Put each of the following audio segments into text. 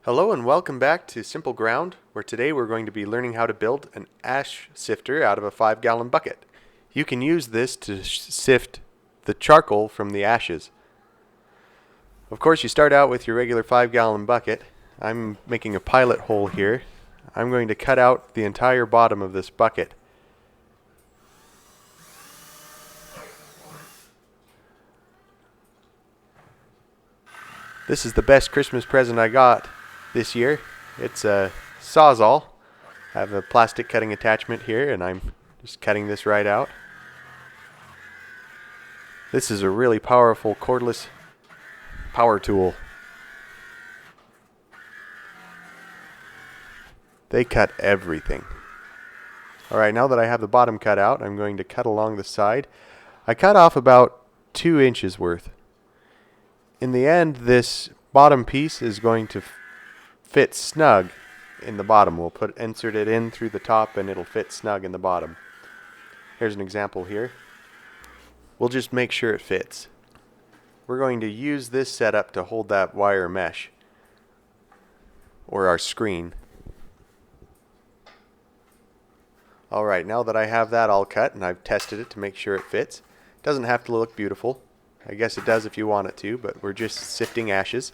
Hello and welcome back to Simple Ground, where today we're going to be learning how to build an ash sifter out of a 5-gallon bucket. You can use this to sift the charcoal from the ashes. Of course, you start out with your regular 5-gallon bucket. I'm making a pilot hole here. I'm going to cut out the entire bottom of this bucket. This is the best Christmas present I got this year. It's a Sawzall. I have a plastic cutting attachment here, and I'm just cutting this right out. This is a really powerful cordless power tool. They cut everything. Alright, now that I have the bottom cut out, I'm going to cut along the side. I cut off about 2 inches worth. In the end, this bottom piece is going to fit snug in the bottom. We'll insert it in through the top and it'll fit snug in the bottom. Here's an example here. We'll just make sure it fits. We're going to use this setup to hold that wire mesh, or our screen. Alright, now that I have that all cut and I've tested it to make sure it fits, it doesn't have to look beautiful. I guess it does if you want it to, but we're just sifting ashes.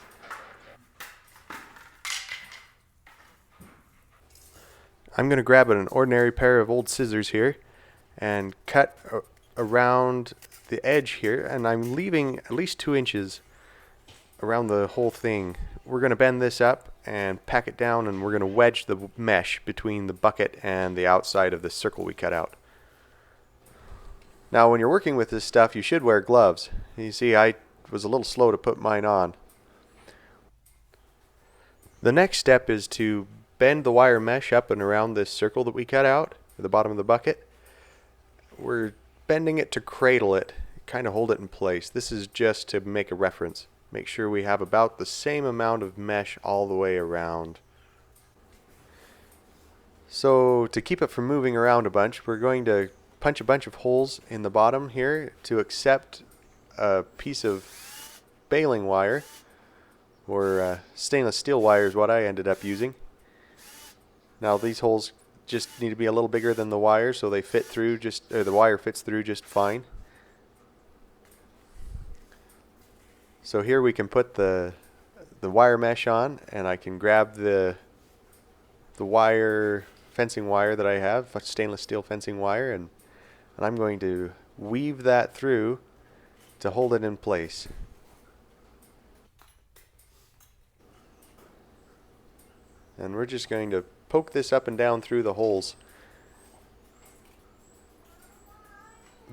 I'm going to grab an ordinary pair of old scissors here and cut around the edge here, and I'm leaving at least 2 inches around the whole thing. We're going to bend this up and pack it down, and we're going to wedge the mesh between the bucket and the outside of the circle we cut out. Now when you're working with this stuff, you should wear gloves. You see, I was a little slow to put mine on. The next step is to bend the wire mesh up and around this circle that we cut out at the bottom of the bucket. We're bending it to cradle it, kind of hold it in place. This is just to make a reference. Make sure we have about the same amount of mesh all the way around. So to keep it from moving around a bunch, we're going to punch a bunch of holes in the bottom here to accept a piece of baling wire, or stainless steel wire is what I ended up using. Now these holes just need to be a little bigger than the wire, so they fit through the wire fits through just fine. So here we can put the wire mesh on, and I can grab the fencing wire that I have, stainless steel fencing wire, and I'm going to weave that through to hold it in place. And we're just going to poke this up and down through the holes.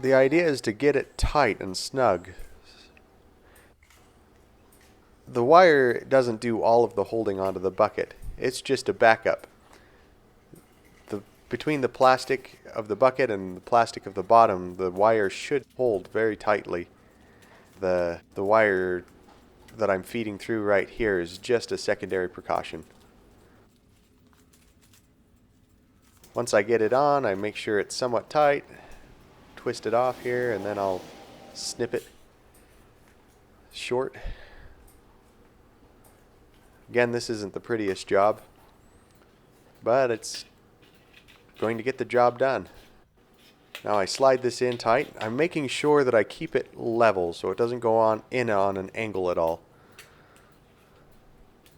The idea is to get it tight and snug. The wire doesn't do all of the holding onto the bucket. It's just a backup. Between the plastic of the bucket and the plastic of the bottom, the wire should hold very tightly. The wire that I'm feeding through right here is just a secondary precaution. Once I get it on, I make sure it's somewhat tight, twist it off here, and then I'll snip it short. Again, this isn't the prettiest job, but it's going to get the job done. Now I slide this in tight. I'm making sure that I keep it level so it doesn't go on an angle at all.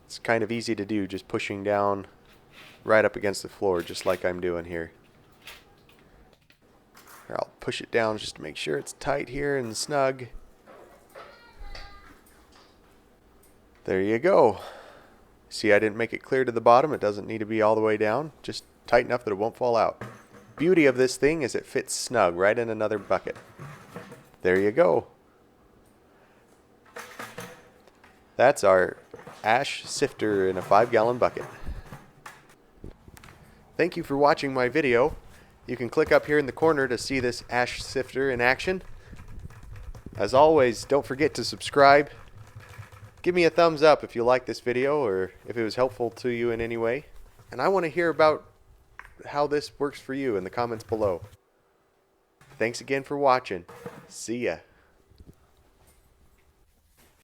It's kind of easy to do, just pushing down right up against the floor, just like I'm doing here. I'll push it down just to make sure it's tight here and snug. There you go. See, I didn't make it clear to the bottom. It doesn't need to be all the way down, just tight enough that it won't fall out. Beauty of this thing is it fits snug right in another bucket. There you go. That's our ash sifter in a 5-gallon bucket. Thank you for watching my video. You can click up here in the corner to see this ash sifter in action. As always, don't forget to subscribe. Give me a thumbs up if you like this video or if it was helpful to you in any way. And I want to hear about how this works for you in the comments below. Thanks again for watching. See ya.